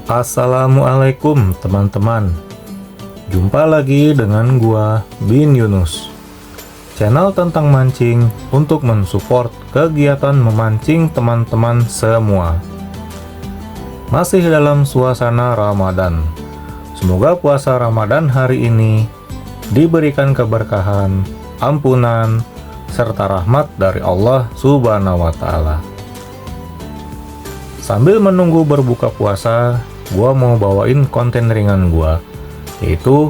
Assalamualaikum teman-teman. Jumpa lagi dengan gua Bin Yunus. Channel tentang mancing untuk mensupport kegiatan memancing teman-teman semua. Masih dalam suasana Ramadan. Semoga puasa Ramadan hari ini diberikan keberkahan, ampunan, serta rahmat dari Allah Subhanahu wa Ta'ala. Sambil menunggu berbuka puasa, gua mau bawain konten ringan gua, yaitu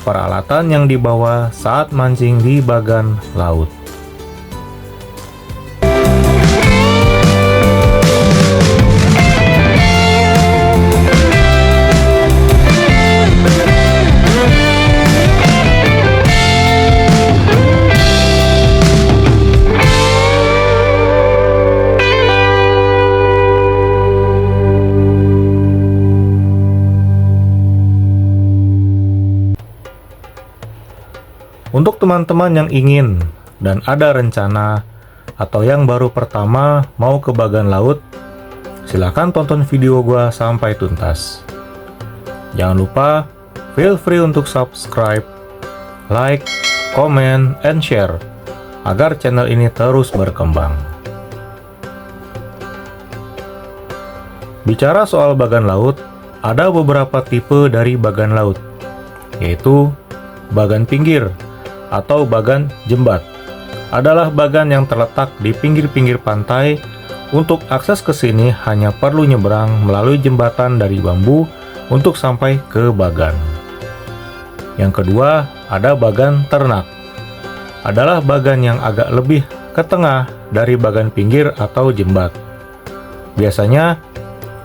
peralatan yang dibawa saat mancing di bagan laut. Untuk teman-teman yang ingin dan ada rencana atau yang baru pertama mau ke bagan laut, silakan tonton video gua sampai tuntas. Jangan lupa feel free untuk subscribe, like, comment, and share agar channel ini terus berkembang. Bicara soal bagan laut, ada beberapa tipe dari bagan laut, yaitu bagan pinggir atau bagan jembat. Adalah bagan yang terletak di pinggir-pinggir pantai. Untuk akses ke sini hanya perlu nyeberang melalui jembatan dari bambu untuk sampai ke bagan. Yang kedua, ada bagan ternak. Adalah bagan yang agak lebih ke tengah dari bagan pinggir atau jembat. Biasanya,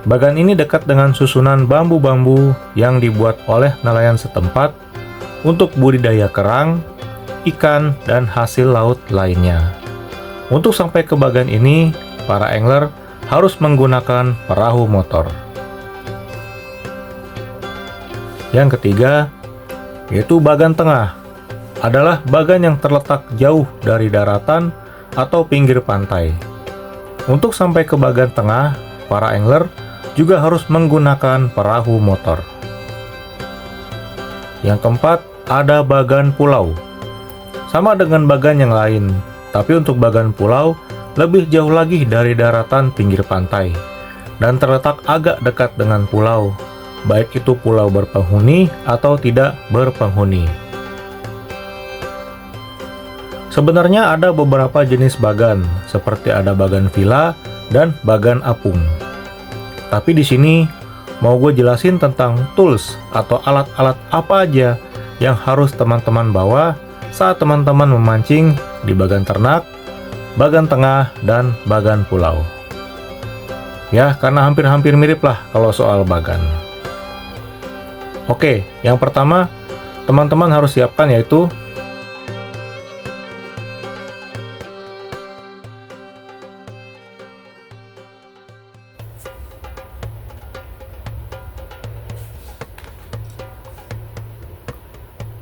bagan ini dekat dengan susunan bambu-bambu yang dibuat oleh nelayan setempat untuk budidaya kerang, ikan, dan hasil laut lainnya. Untuk sampai ke bagan ini, para angler harus menggunakan perahu motor. Yang ketiga, yaitu bagan tengah. Adalah bagan yang terletak jauh dari daratan atau pinggir pantai. Untuk sampai ke bagan tengah, para angler juga harus menggunakan perahu motor. Yang keempat, ada bagan pulau. Sama dengan bagan yang lain, tapi untuk bagan pulau lebih jauh lagi dari daratan pinggir pantai dan terletak agak dekat dengan pulau, baik itu pulau berpenghuni atau tidak berpenghuni. Sebenarnya ada beberapa jenis bagan, seperti ada bagan villa dan bagan apung. Tapi di sini mau gue jelasin tentang tools atau alat-alat apa aja yang harus teman-teman bawa saat teman-teman memancing di bagan ternak, bagan tengah, dan bagan pulau. Ya, karena hampir-hampir mirip lah kalau soal bagan. Oke, yang pertama teman-teman harus siapkan yaitu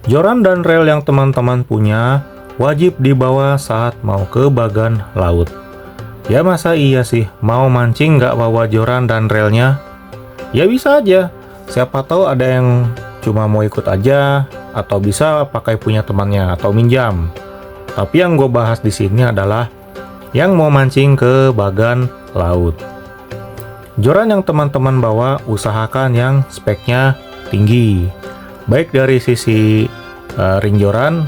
joran dan rel yang teman-teman punya wajib dibawa saat mau ke bagan laut. Ya masa iya sih mau mancing nggak bawa joran dan relnya? Ya bisa aja, siapa tahu ada yang cuma mau ikut aja atau bisa pakai punya temannya atau minjam. Tapi yang gue bahas di sini adalah yang mau mancing ke bagan laut. Joran yang teman-teman bawa usahakan yang speknya tinggi. Baik dari sisi ring joran,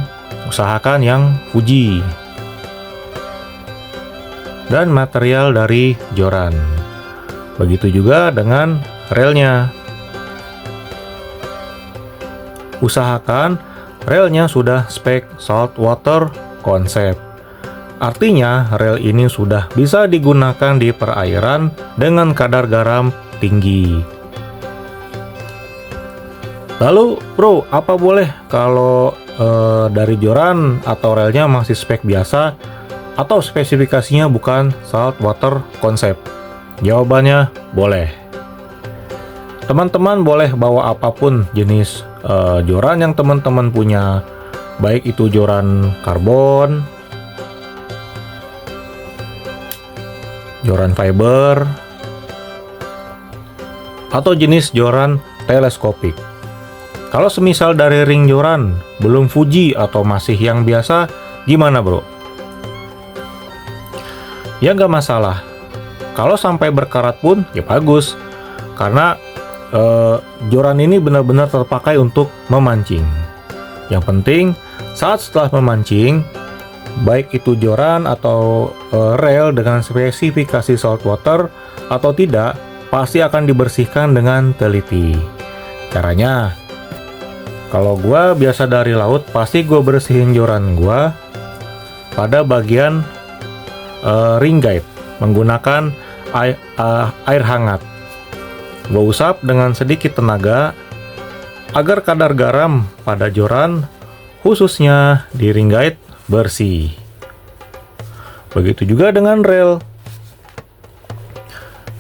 usahakan yang Fuji. Dan material dari joran. Begitu juga dengan relnya. Usahakan relnya sudah spek saltwater concept. Artinya rel ini sudah bisa digunakan di perairan dengan kadar garam tinggi. Lalu bro, apa boleh kalau dari joran atau relnya masih spek biasa atau spesifikasinya bukan saltwater concept? Jawabannya boleh. Teman-teman boleh bawa apapun jenis joran yang teman-teman punya, baik itu joran karbon, joran fiber, atau jenis joran teleskopik. Kalau semisal dari ring joran belum Fuji atau masih yang biasa, gimana bro? Ya nggak masalah. Kalau sampai berkarat pun ya bagus, karena joran ini benar-benar terpakai untuk memancing. Yang penting saat setelah memancing, baik itu joran atau reel dengan spesifikasi saltwater atau tidak, pasti akan dibersihkan dengan teliti. Caranya, kalau gua biasa dari laut, pasti gua bersihin joran gua pada bagian ring guide menggunakan air hangat. Gua usap dengan sedikit tenaga agar kadar garam pada joran, khususnya di ring guide, bersih. Begitu juga dengan reel.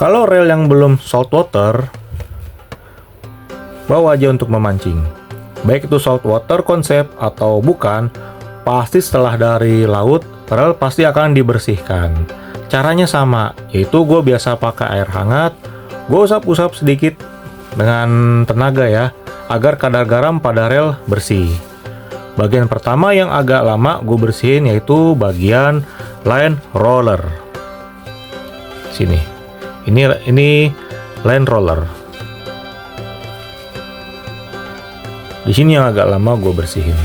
Kalau reel yang belum saltwater, bawa aja untuk memancing. Baik itu saltwater konsep atau bukan, pasti setelah dari laut, reel pasti akan dibersihkan. Caranya sama, yaitu gue biasa pakai air hangat, gue usap-usap sedikit dengan tenaga ya, agar kadar garam pada reel bersih. Bagian pertama yang agak lama gue bersihin yaitu bagian line roller. Sini, ini line roller. Di sini yang agak lama gue bersihin.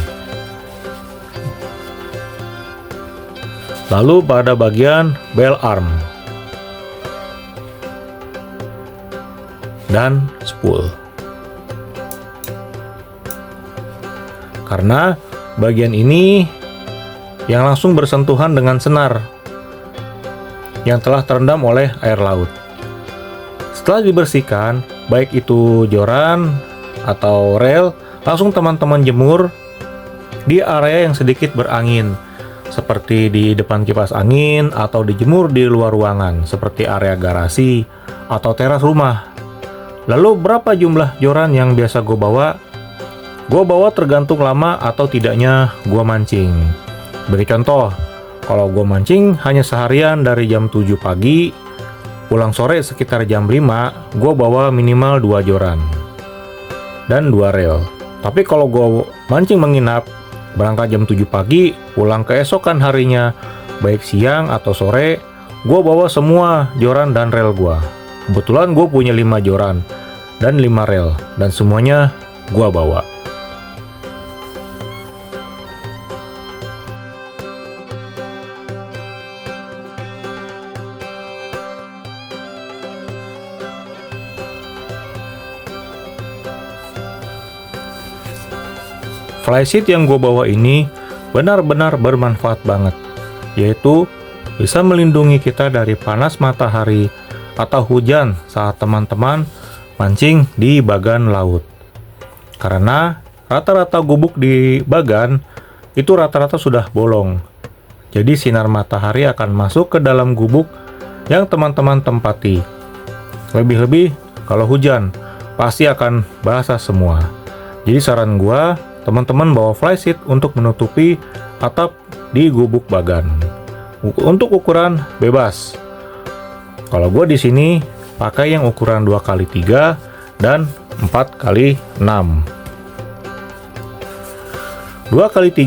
Lalu pada bagian bell arm dan spool. Karena bagian ini yang langsung bersentuhan dengan senar yang telah terendam oleh air laut. Setelah dibersihkan, baik itu joran atau reel, langsung teman-teman jemur di area yang sedikit berangin, seperti di depan kipas angin atau dijemur di luar ruangan, seperti area garasi atau teras rumah. Lalu berapa jumlah joran yang biasa gue bawa? Gue bawa tergantung lama atau tidaknya gue mancing. Beri contoh, kalau gue mancing hanya seharian dari jam 7 pagi, pulang sore sekitar jam 5, gue bawa minimal 2 joran dan 2 reel. Tapi kalau gue mancing menginap, berangkat jam 7 pagi, pulang keesokan harinya, baik siang atau sore, gue bawa semua joran dan reel gue. Kebetulan gue punya 5 joran dan 5 reel, dan semuanya gue bawa. Flysheet yang gue bawa ini benar-benar bermanfaat banget, yaitu bisa melindungi kita dari panas matahari atau hujan saat teman-teman mancing di bagan laut. Karena rata-rata gubuk di bagan itu rata-rata sudah bolong, jadi sinar matahari akan masuk ke dalam gubuk yang teman-teman tempati. Lebih-lebih kalau hujan, pasti akan basah semua. Jadi saran gua, teman-teman bawa flysheet untuk menutupi atap di gubuk bagan. Untuk ukuran bebas. Kalau gue di sini pakai yang ukuran 2x3 dan 4x6. 2x3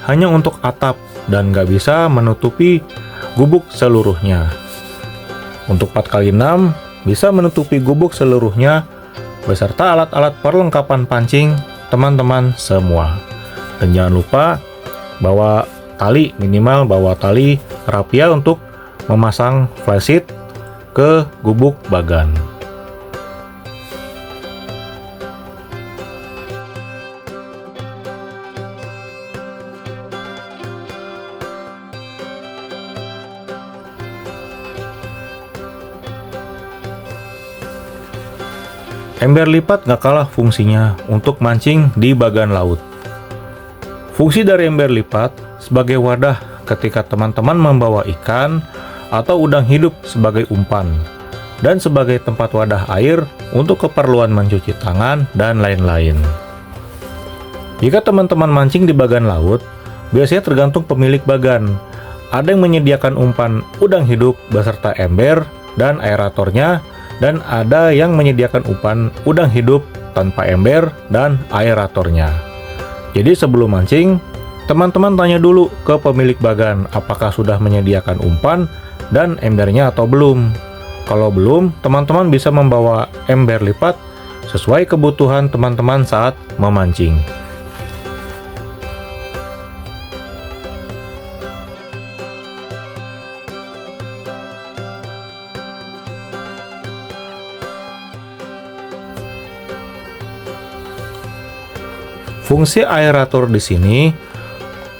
hanya untuk atap dan nggak bisa menutupi gubuk seluruhnya. Untuk 4x6 bisa menutupi gubuk seluruhnya beserta alat-alat perlengkapan pancing teman-teman semua. Dan jangan lupa bawa tali, minimal bawa tali rapia untuk memasang flysheet ke gubuk bagan. Ember lipat gak kalah fungsinya untuk mancing di bagan laut. Fungsi dari ember lipat sebagai wadah ketika teman-teman membawa ikan atau udang hidup sebagai umpan, dan sebagai tempat wadah air untuk keperluan mencuci tangan dan lain-lain. Jika teman-teman mancing di bagan laut, biasanya tergantung pemilik bagan. Ada yang menyediakan umpan udang hidup beserta ember dan aeratornya dan ada yang menyediakan umpan udang hidup tanpa ember dan aeratornya. Jadi sebelum mancing, teman-teman tanya dulu ke pemilik bagan apakah sudah menyediakan umpan dan embernya atau belum. Kalau belum, teman-teman bisa membawa ember lipat sesuai kebutuhan teman-teman saat memancing. Fungsi aerator di sini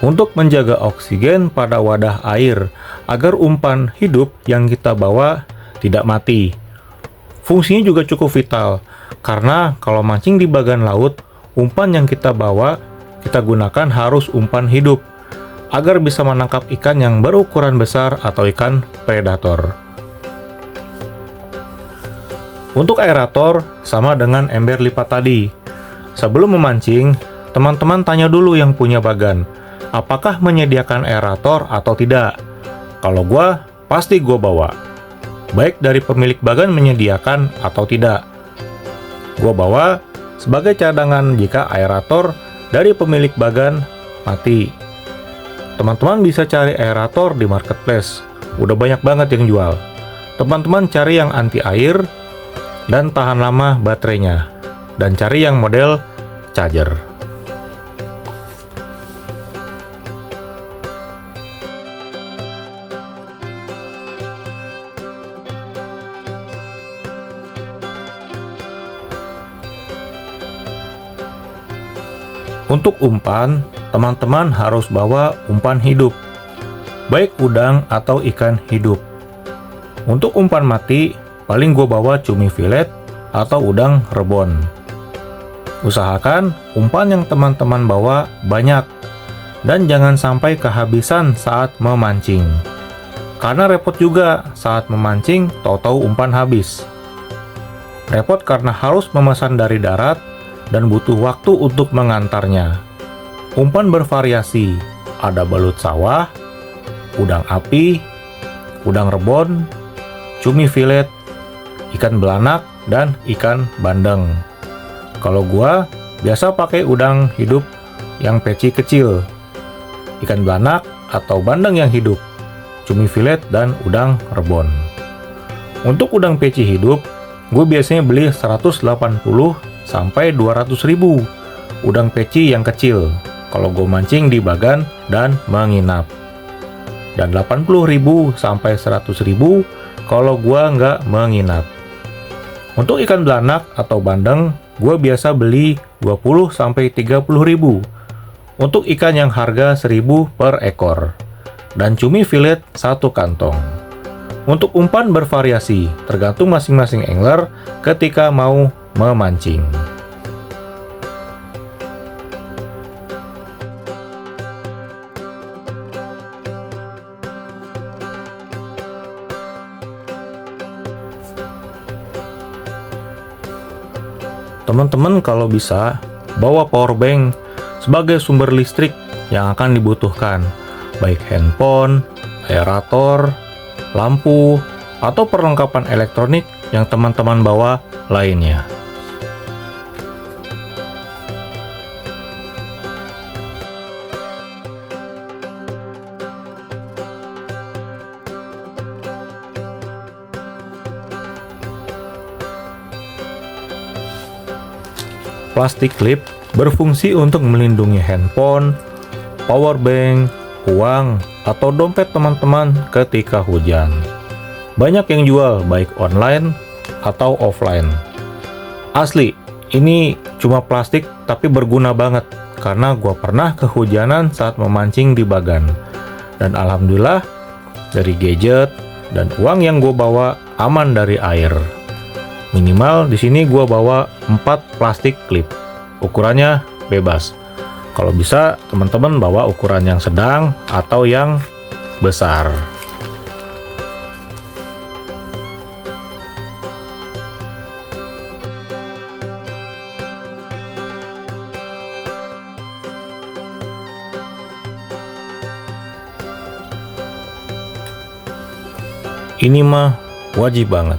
untuk menjaga oksigen pada wadah air agar umpan hidup yang kita bawa tidak mati. Fungsinya juga cukup vital karena kalau mancing di bagan laut, umpan yang kita bawa kita gunakan harus umpan hidup agar bisa menangkap ikan yang berukuran besar atau ikan predator. Untuk aerator sama dengan ember lipat tadi. Sebelum memancing, teman-teman tanya dulu yang punya bagan, apakah menyediakan aerator atau tidak. Kalau gua, pasti gua bawa. Baik dari pemilik bagan menyediakan atau tidak. Gua bawa sebagai cadangan jika aerator dari pemilik bagan mati. Teman-teman bisa cari aerator di marketplace. Udah banyak banget yang jual. Teman-teman cari yang anti air dan tahan lama baterainya. Dan cari yang model charger. Untuk umpan, teman-teman harus bawa umpan hidup, baik udang atau ikan hidup. Untuk umpan mati, paling gue bawa cumi filet atau udang rebon. Usahakan umpan yang teman-teman bawa banyak, dan jangan sampai kehabisan saat memancing. Karena repot juga saat memancing, tahu-tahu umpan habis. Repot karena harus memesan dari darat, dan butuh waktu untuk mengantarnya. Umpan bervariasi, ada balut sawah, udang api, udang rebon, cumi filet, ikan belanak, dan ikan bandeng. Kalau gua biasa pakai udang hidup yang peci kecil, ikan belanak atau bandeng yang hidup, cumi filet, dan udang rebon. Untuk udang peci hidup, gue biasanya beli 180 sampai 200.000 udang peci yang kecil kalau gue mancing di bagan dan menginap, dan 80.000 sampai 100.000 kalau gue nggak menginap. Untuk ikan belanak atau bandeng, gue biasa beli 20 sampai 30.000 untuk ikan yang harga 1.000 per ekor, dan cumi filet 1 kantong. Untuk umpan bervariasi, tergantung masing-masing angler ketika mau memancing. Teman-teman kalau bisa, bawa power bank sebagai sumber listrik yang akan dibutuhkan, baik handphone, aerator, lampu, atau perlengkapan elektronik yang teman-teman bawa lainnya. Plastik clip berfungsi untuk melindungi handphone, power bank, uang, atau dompet teman-teman ketika hujan. Banyak yang jual baik online atau offline. Asli, ini cuma plastik tapi berguna banget karena gua pernah kehujanan saat memancing di bagan. Dan alhamdulillah dari gadget dan uang yang gua bawa aman dari air. Minimal di sini gua bawa 4 plastik clip. Ukurannya bebas. Kalau bisa teman-teman bawa ukuran yang sedang atau yang besar. Ini mah wajib banget.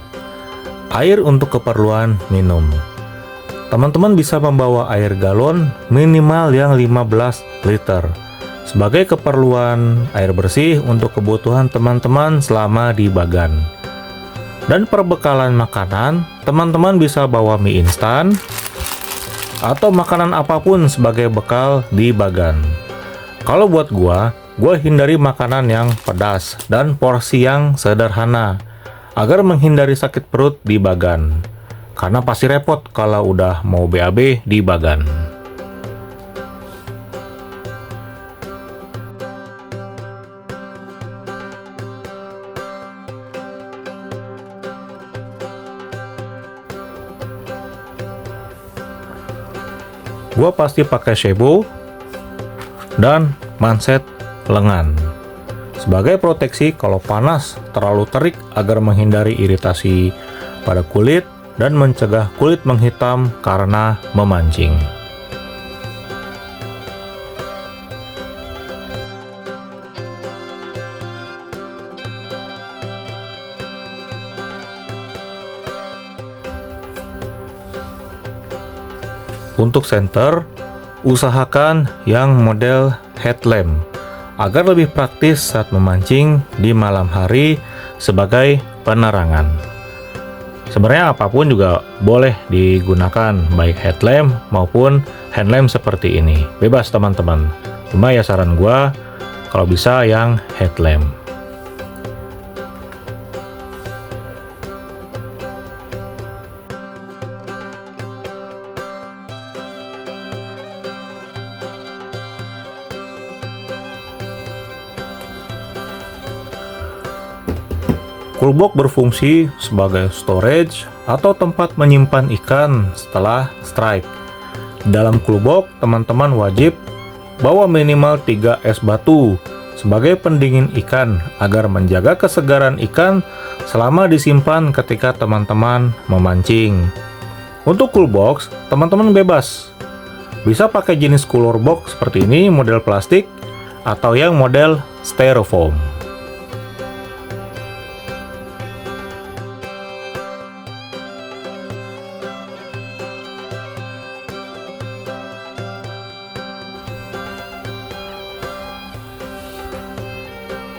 Air untuk keperluan minum. Teman-teman bisa membawa air galon minimal yang 15 liter sebagai keperluan air bersih untuk kebutuhan teman-teman selama di Bagan. Dan perbekalan makanan, teman-teman bisa bawa mie instan atau makanan apapun sebagai bekal di Bagan. Kalau buat gua hindari makanan yang pedas dan porsi yang sederhana agar menghindari sakit perut di Bagan. Karena pasti repot kalau udah mau BAB di Bagan. Gua pasti pakai shampoo dan manset lengan sebagai proteksi kalau panas terlalu terik agar menghindari iritasi pada kulit dan mencegah kulit menghitam karena memancing. Untuk senter, usahakan yang model headlamp agar lebih praktis saat memancing di malam hari sebagai penerangan. Sebenarnya apapun juga boleh digunakan, baik headlamp maupun handlamp seperti ini. Bebas teman-teman. Cuma ya saran gua kalau bisa yang headlamp. Coolbox berfungsi sebagai storage atau tempat menyimpan ikan setelah strike. Dalam coolbox, teman-teman wajib bawa minimal 3 es batu sebagai pendingin ikan agar menjaga kesegaran ikan selama disimpan ketika teman-teman memancing. Untuk coolbox, teman-teman bebas. Bisa pakai jenis cooler box seperti ini, model plastik, atau yang model styrofoam.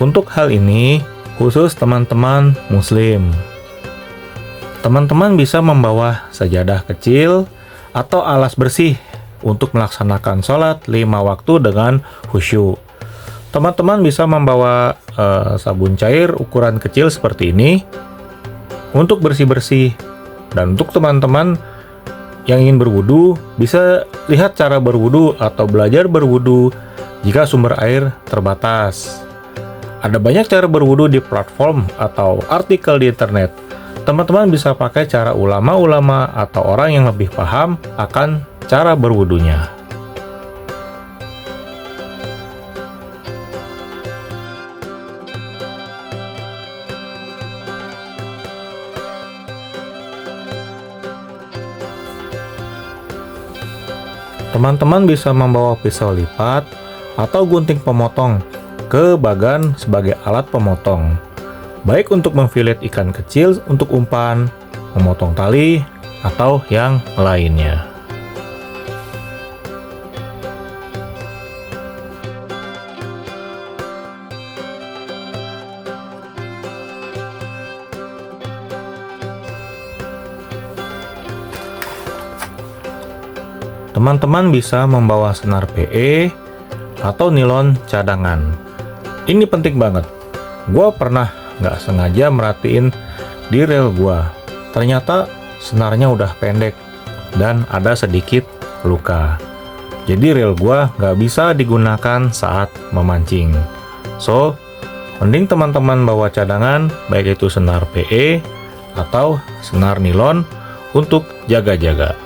Untuk hal ini, khusus teman-teman Muslim. Teman-teman bisa membawa sajadah kecil atau alas bersih untuk melaksanakan sholat 5 waktu dengan khusyuk. Teman-teman bisa membawa sabun cair ukuran kecil seperti ini untuk bersih-bersih. Dan untuk teman-teman yang ingin berwudu, bisa lihat cara berwudu atau belajar berwudu jika sumber air terbatas. Ada banyak cara berwudu di platform atau artikel di internet. Teman-teman bisa pakai cara ulama-ulama atau orang yang lebih paham akan cara berwudunya. Teman-teman bisa membawa pisau lipat atau gunting pemotong ke Bagan sebagai alat pemotong, baik untuk memfilet ikan kecil untuk umpan, memotong tali, atau yang lainnya. Teman-teman bisa membawa senar PE atau nilon cadangan. Ini penting banget. Gua pernah nggak sengaja merhatiin di reel gua. Ternyata senarnya udah pendek dan ada sedikit luka. Jadi reel gua nggak bisa digunakan saat memancing. So, mending teman-teman bawa cadangan, baik itu senar PE atau senar nilon untuk jaga-jaga.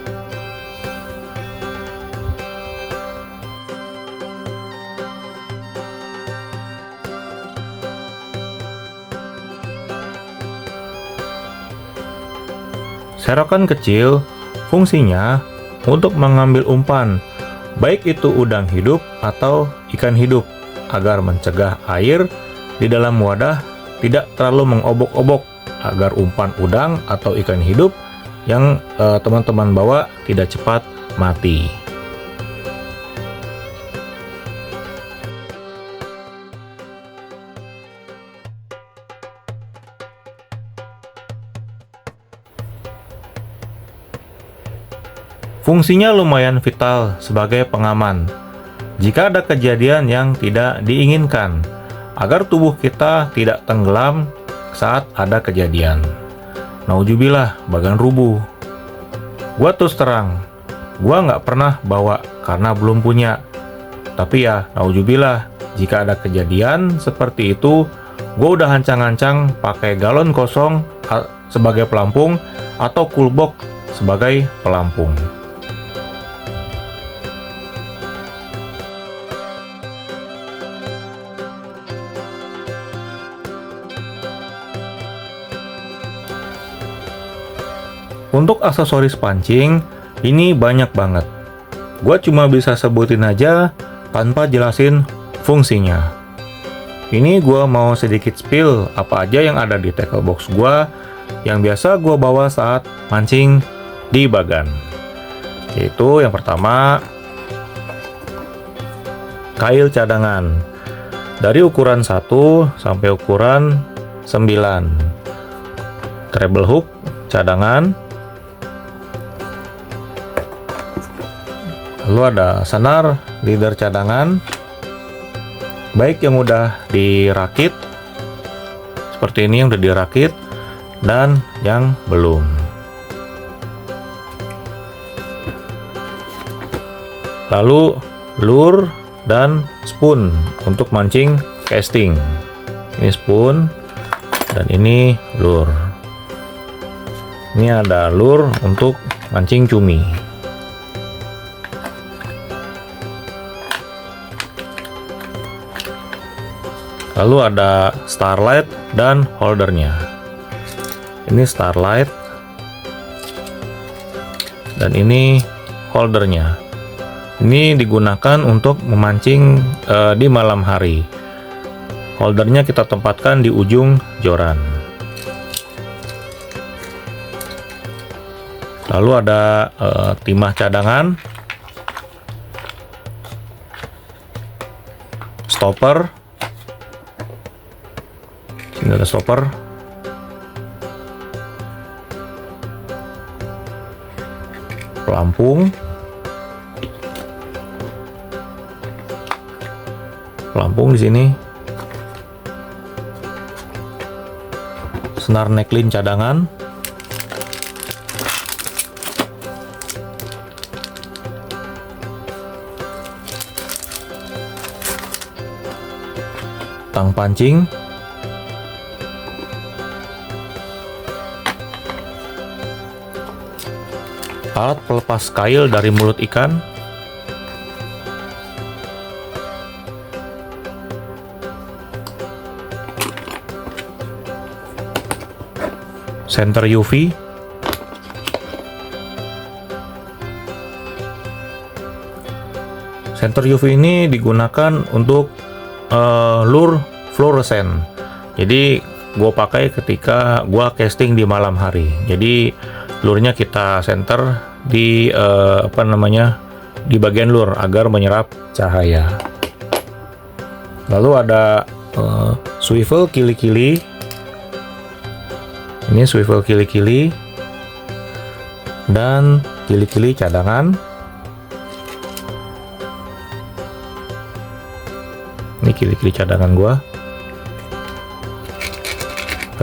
Serokan kecil fungsinya untuk mengambil umpan, baik itu udang hidup atau ikan hidup, agar mencegah air di dalam wadah tidak terlalu mengobok-obok agar umpan udang atau ikan hidup yang teman-teman bawa tidak cepat mati. Fungsinya lumayan vital sebagai pengaman jika ada kejadian yang tidak diinginkan, agar tubuh kita tidak tenggelam saat ada kejadian. Nauzubillah, bagan rubuh. Gua terus terang, gua nggak pernah bawa karena belum punya. Tapi ya, nauzubillah, jika ada kejadian seperti itu, gua udah ancang-ancang pakai galon kosong sebagai pelampung atau cool box sebagai pelampung. Untuk aksesoris pancing, ini banyak banget. Gua cuma bisa sebutin aja tanpa jelasin fungsinya. Ini gua mau sedikit spill apa aja yang ada di tackle box gua yang biasa gua bawa saat mancing di bagan. Yaitu yang pertama, kail cadangan. Dari ukuran 1 sampai ukuran 9. Treble hook cadangan. Lalu ada senar leader cadangan, baik yang udah dirakit seperti ini, yang udah dirakit, dan yang belum. Lalu lure dan spoon untuk mancing casting. Ini spoon dan ini lure. Ini ada lure untuk mancing cumi. Lalu ada starlight dan holdernya. Ini starlight dan ini holdernya. Ini digunakan untuk memancing di malam hari. Holdernya kita tempatkan di ujung joran. Lalu ada timah cadangan, stopper. Ini ada stopper, pelampung, di sini, senar necklin cadangan, tang pancing, alat pelepas kail dari mulut ikan, senter UV, senter UV ini digunakan untuk lure fluorescent. Jadi gua pakai ketika gua casting di malam hari. Jadi lurnya kita center di di bagian lure agar menyerap cahaya. Lalu ada swivel kili-kili. Ini swivel kili-kili dan kili-kili cadangan. Ini kili-kili cadangan gua.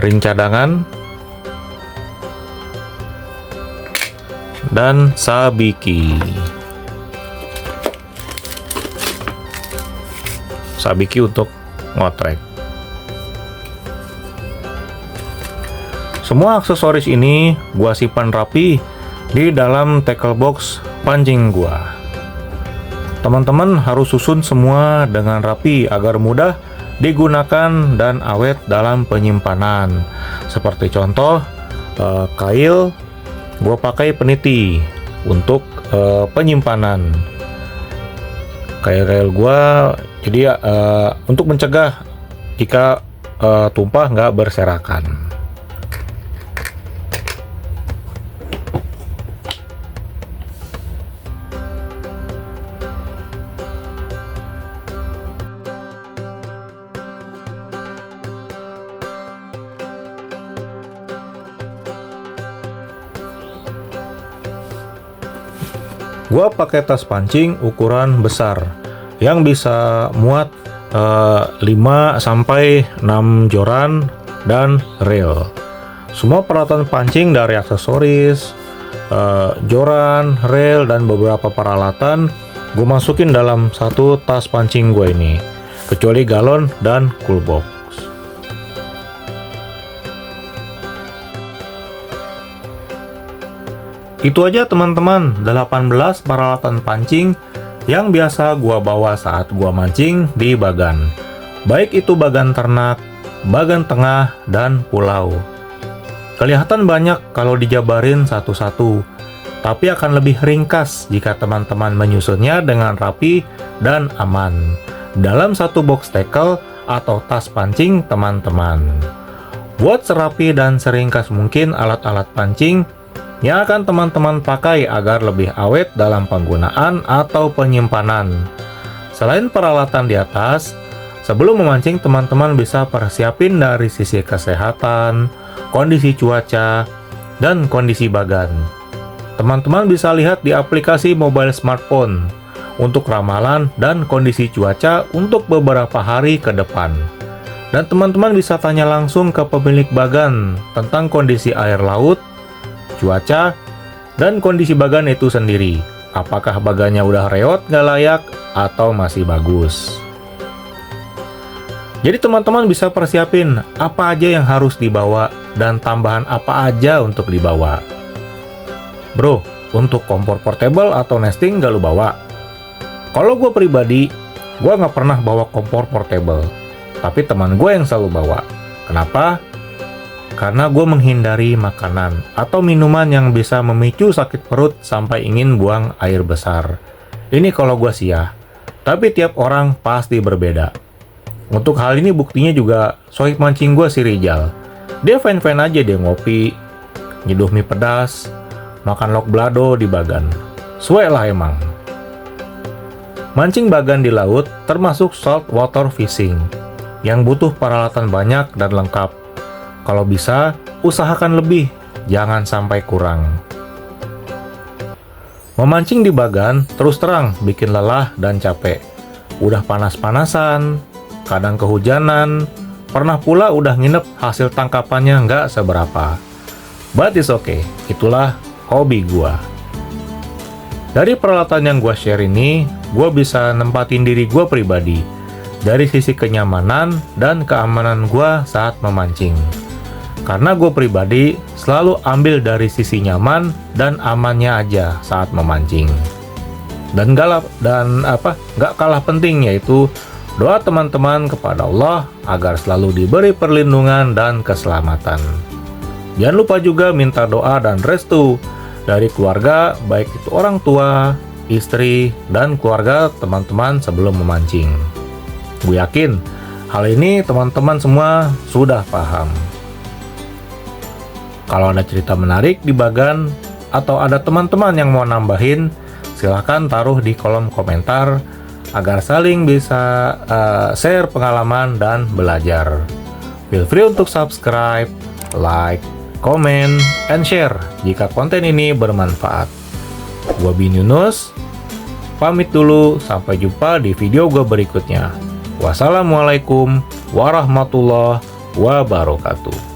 Ring cadangan dan sabiki. Sabiki untuk ngotrek. Semua aksesoris ini gua simpan rapi di dalam tackle box pancing gua. Teman-teman harus susun semua dengan rapi agar mudah digunakan dan awet dalam penyimpanan. Seperti contoh, kail gua pakai peniti untuk penyimpanan. Kail-kail gua jadi untuk mencegah jika tumpah nggak berserakan. Gua pakai tas pancing ukuran besar yang bisa muat 5 sampai 6 joran dan reel. Semua peralatan pancing dari aksesoris, joran, reel, dan beberapa peralatan gue masukin dalam satu tas pancing gue ini, kecuali galon dan cool box. Itu aja teman-teman, 18 peralatan pancing yang biasa gua bawa saat gua mancing di bagan. Baik itu bagan ternak, bagan tengah, dan pulau. Kelihatan banyak kalau dijabarin satu-satu, tapi akan lebih ringkas jika teman-teman menyusunnya dengan rapi dan aman dalam satu box tackle atau tas pancing teman-teman. Buat serapi dan seringkas mungkin alat-alat pancing yang akan teman-teman pakai agar lebih awet dalam penggunaan atau penyimpanan. Selain peralatan di atas, sebelum memancing teman-teman bisa persiapin dari sisi kesehatan, kondisi cuaca, dan kondisi bagan. Teman-teman bisa lihat di aplikasi mobile smartphone untuk ramalan dan kondisi cuaca untuk beberapa hari ke depan. Dan teman-teman bisa tanya langsung ke pemilik bagan tentang kondisi air laut, cuaca, dan kondisi bagan itu sendiri. Apakah bagannya udah reot nggak layak atau masih bagus. Jadi teman-teman bisa persiapin apa aja yang harus dibawa dan tambahan apa aja untuk dibawa. Bro, untuk kompor portable atau nesting nggak lu bawa? Kalau gue pribadi, gue nggak pernah bawa kompor portable. Tapi teman gue yang selalu bawa. Kenapa? Karena gue menghindari makanan atau minuman yang bisa memicu sakit perut sampai ingin buang air besar. Ini kalau gue sih ya, tapi tiap orang pasti berbeda. Untuk hal ini buktinya juga sohib mancing gue si Rijal. Dia fine-fine aja dia ngopi, nyeduh mie pedas, makan lok blado di bagan. Suwe lah emang. Mancing bagan di laut termasuk saltwater fishing yang butuh peralatan banyak dan lengkap. Kalau bisa, usahakan lebih, jangan sampai kurang. Memancing di bagan terus terang bikin lelah dan capek. Udah panas-panasan, kadang kehujanan, pernah pula udah nginep hasil tangkapannya nggak seberapa. But it's okay, itulah hobi gua. Dari peralatan yang gua share ini, gua bisa nempatin diri gua pribadi dari sisi kenyamanan dan keamanan gua saat memancing. Karena gue pribadi selalu ambil dari sisi nyaman dan amannya aja saat memancing. Dan gak kalah penting yaitu doa teman-teman kepada Allah agar selalu diberi perlindungan dan keselamatan. Jangan lupa juga minta doa dan restu dari keluarga, baik itu orang tua, istri, dan keluarga teman-teman sebelum memancing. Gue yakin hal ini teman-teman semua sudah paham. Kalau ada cerita menarik di bagan atau ada teman-teman yang mau nambahin, silahkan taruh di kolom komentar agar saling bisa share pengalaman dan belajar. Feel free untuk subscribe, like, comment, and share jika konten ini bermanfaat. Gua Bin Yunus, pamit dulu, sampai jumpa di video gua berikutnya. Wassalamualaikum warahmatullahi wabarakatuh.